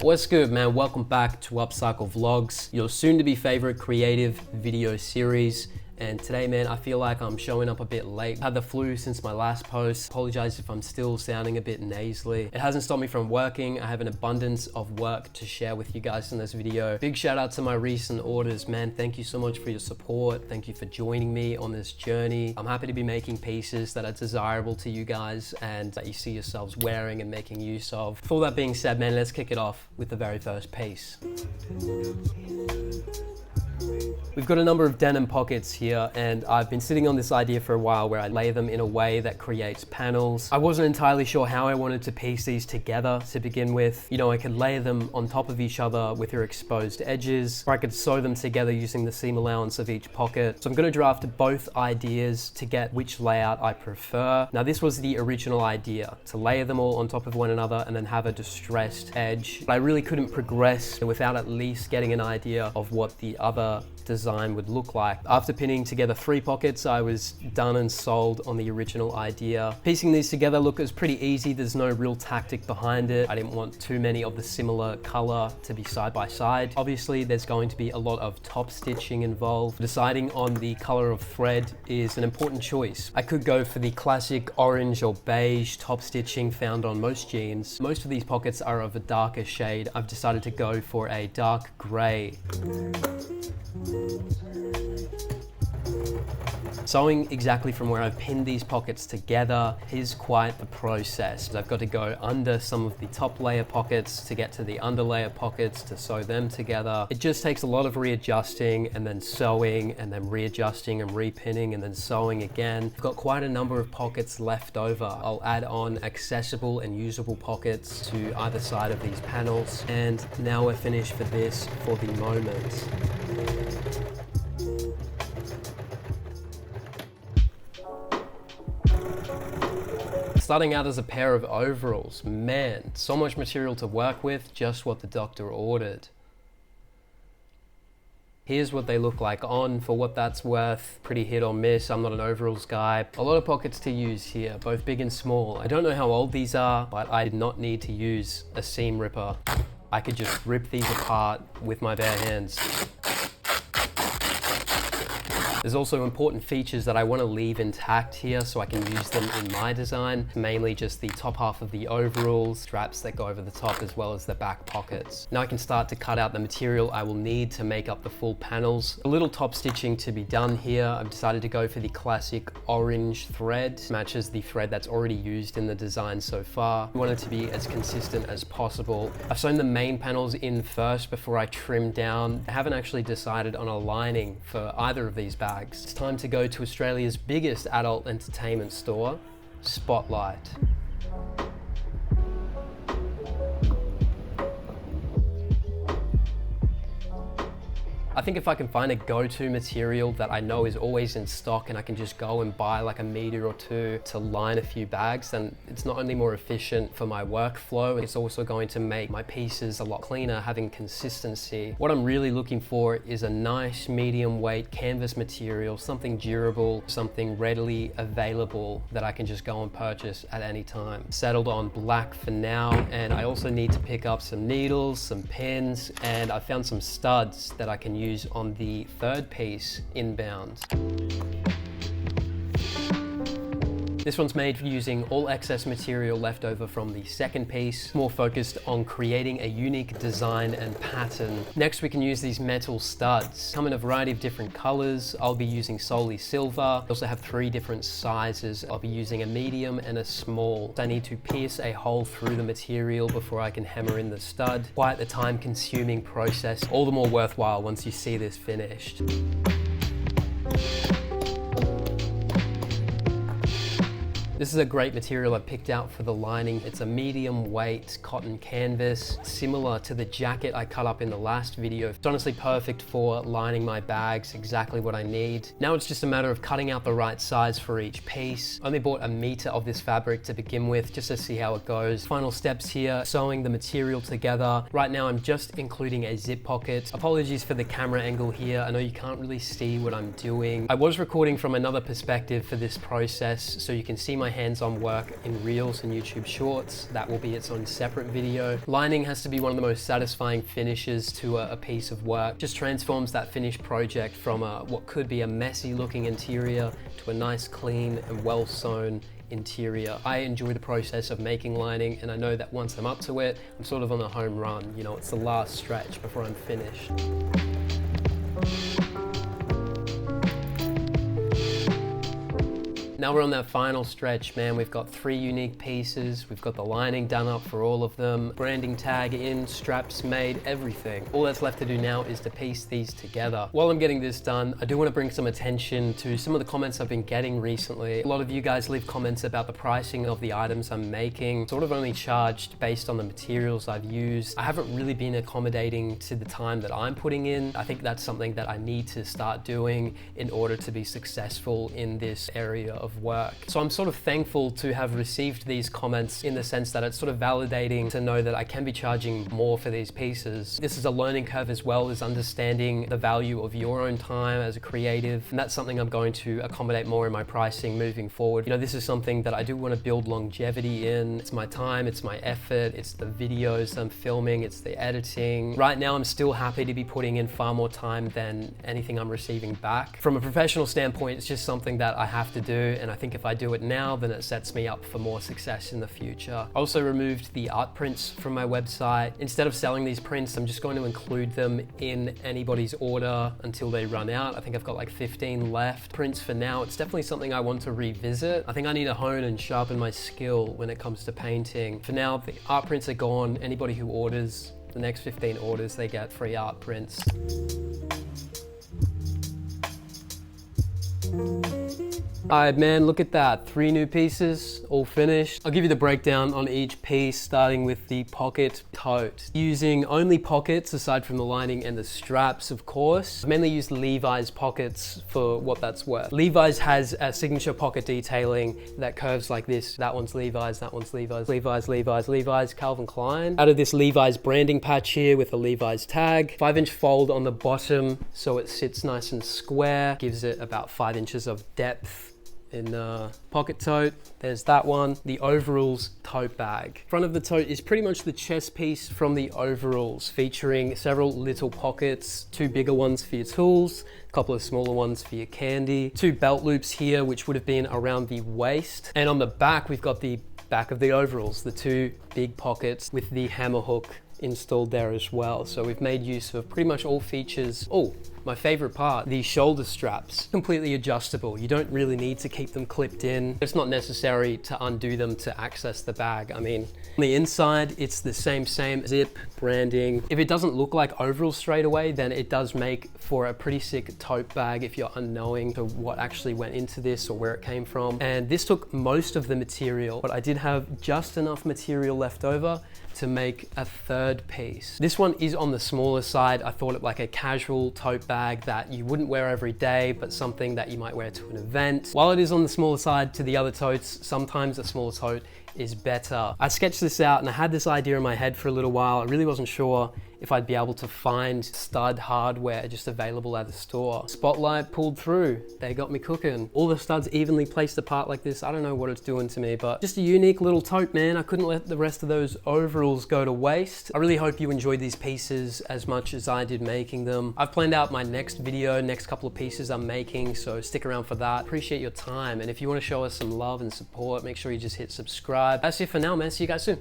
What's good, man? Welcome back to Upcycle Vlogs, your soon-to-be favorite creative video series. And today, man, I feel like I'm showing up a bit late. I've had the flu since my last post. Apologize if I'm still sounding a bit nasally. It hasn't stopped me from working. I have an abundance of work to share with you guys in this video. Big shout out to my recent orders, man. Thank you so much for your support. Thank you for joining me on this journey. I'm happy to be making pieces that are desirable to you guys and that you see yourselves wearing and making use of. With all that being said, man, let's kick it off with the very first piece. We've got a number of denim pockets here, and I've been sitting on this idea for a while where I lay them in a way that creates panels. I wasn't entirely sure how I wanted to piece these together to begin with. You know, I could lay them on top of each other with your exposed edges, or I could sew them together using the seam allowance of each pocket. So I'm going to draft both ideas to get which layout I prefer. Now, this was the original idea, to layer them all on top of one another and then have a distressed edge. But I really couldn't progress without at least getting an idea of what the other design would look like. After pinning together 3 pockets, I was done and sold on the original idea. Piecing these together, look, it was pretty easy. There's no real tactic behind it. I didn't want too many of the similar color to be side by side. Obviously, there's going to be a lot of top stitching involved. Deciding on the color of thread is an important choice. I could go for the classic orange or beige top stitching found on most jeans. Most of these pockets are of a darker shade. I've decided to go for a dark gray. Sewing exactly from where I've pinned these pockets together is quite the process. I've got to go under some of the top layer pockets to get to the underlayer pockets to sew them together. It just takes a lot of readjusting and then sewing and then readjusting and repinning and then sewing again. I've got quite a number of pockets left over. I'll add on accessible and usable pockets to either side of these panels. And now we're finished for this for the moment. Starting out as a pair of overalls, man, so much material to work with, just what the doctor ordered. Here's what they look like on. For what that's worth, pretty hit or miss. I'm not an overalls guy. A lot of pockets to use here, both big and small. I don't know how old these are, but I did not need to use a seam ripper. I could just rip these apart with my bare hands. There's also important features that I want to leave intact here so I can use them in my design, mainly just the top half of the overalls, straps that go over the top, as well as the back pockets. Now I can start to cut out the material I will need to make up the full panels. A little top stitching to be done here. I've decided to go for the classic orange thread, matches the thread that's already used in the design so far. I want it to be as consistent as possible. I've sewn the main panels in first before I trim down. I haven't actually decided on a lining for either of these bags. It's time to go to Australia's biggest adult entertainment store, Spotlight. I think if I can find a go-to material that I know is always in stock and I can just go and buy like a meter or two to line a few bags, then it's not only more efficient for my workflow, it's also going to make my pieces a lot cleaner, having consistency. What I'm really looking for is a nice medium weight canvas material, something durable, something readily available that I can just go and purchase at any time. Settled on black for now, and I also need to pick up some needles, some pins, and I found some studs that I can use on the third piece inbound. This one's made using all excess material left over from the second piece, more focused on creating a unique design and pattern. Next, we can use these metal studs. Come in a variety of different colors. I'll be using solely silver. I also have 3 different sizes. I'll be using a medium and a small. I need to pierce a hole through the material before I can hammer in the stud. Quite the time-consuming process, all the more worthwhile once you see this finished. This is a great material I picked out for the lining. It's a medium weight cotton canvas, similar to the jacket I cut up in the last video. It's honestly perfect for lining my bags, exactly what I need. Now it's just a matter of cutting out the right size for each piece. Only bought a meter of this fabric to begin with, just to see how it goes. Final steps here, sewing the material together. Right now I'm just including a zip pocket. Apologies for the camera angle here. I know you can't really see what I'm doing. I was recording from another perspective for this process, so you can see my hands-on work in Reels and YouTube Shorts. That will be its own separate video. Lining has to be one of the most satisfying finishes to a piece of work. Just transforms that finished project from what could be a messy looking interior to a nice, clean and well sewn interior. I enjoy the process of making lining, and I know that once I'm up to it, I'm sort of on a home run. You know, it's the last stretch before I'm finished. Now we're on that final stretch, man. We've got 3 unique pieces. We've got the lining done up for all of them. Branding tag in, straps made, everything. All that's left to do now is to piece these together. While I'm getting this done, I do want to bring some attention to some of the comments I've been getting recently. A lot of you guys leave comments about the pricing of the items I'm making. Sort of only charged based on the materials I've used. I haven't really been accommodating to the time that I'm putting in. I think that's something that I need to start doing in order to be successful in this area of work. So I'm sort of thankful to have received these comments in the sense that it's sort of validating to know that I can be charging more for these pieces. This is a learning curve as well as understanding the value of your own time as a creative, and that's something I'm going to accommodate more in my pricing moving forward. You know, this is something that I do want to build longevity in. It's my time, it's my effort, it's the videos I'm filming, it's the editing. Right now I'm still happy to be putting in far more time than anything I'm receiving back. From a professional standpoint, it's just something that I have to do, and I think if I do it now, then it sets me up for more success in the future. I also removed the art prints from my website. Instead of selling these prints, I'm just going to include them in anybody's order until they run out. I think I've got like 15 left. Prints for now, it's definitely something I want to revisit. I think I need to hone and sharpen my skill when it comes to painting. For now, the art prints are gone. Anybody who orders, the next 15 orders, they get free art prints. Alright man, look at that. 3 new pieces, all finished. I'll give you the breakdown on each piece, starting with the pocket tote. Using only pockets aside from the lining and the straps, of course. I've mainly used Levi's pockets for what that's worth. Levi's has a signature pocket detailing that curves like this. That one's Levi's, that one's Levi's, Levi's, Levi's, Levi's, Calvin Klein. Out of this Levi's branding patch here with a Levi's tag. 5-inch fold on the bottom so it sits nice and square. Gives it about 5 inches of depth. In pocket tote, there's that one. The overalls tote bag. Front of the tote is pretty much the chest piece from the overalls, featuring several little pockets, 2 bigger ones for your tools, a couple of smaller ones for your candy, 2 belt loops here, which would have been around the waist. And on the back, we've got the back of the overalls, the 2 big pockets with the hammer hook installed there as well. So we've made use of pretty much all features. Oh, my favorite part, the shoulder straps, completely adjustable. You don't really need to keep them clipped in. It's not necessary to undo them to access the bag. I mean, on the inside, it's the same zip, branding. If it doesn't look like overalls straight away, then it does make for a pretty sick tote bag if you're unknowing to what actually went into this or where it came from. And this took most of the material, but I did have just enough material left over to make a 3rd piece. This one is on the smaller side. I thought it like a casual tote bag that you wouldn't wear every day, but something that you might wear to an event. While it is on the smaller side to the other totes, sometimes a smaller tote is better. I sketched this out and I had this idea in my head for a little while. I really wasn't sure if I'd be able to find stud hardware just available at the store. Spotlight pulled through. They got me cooking. All the studs evenly placed apart like this. I don't know what it's doing to me, but just a unique little tote, man. I couldn't let the rest of those overalls go to waste. I really hope you enjoyed these pieces as much as I did making them. I've planned out my next video, next couple of pieces I'm making, so stick around for that. Appreciate your time. And if you want to show us some love and support, make sure you just hit subscribe. That's it for now, man. See you guys soon.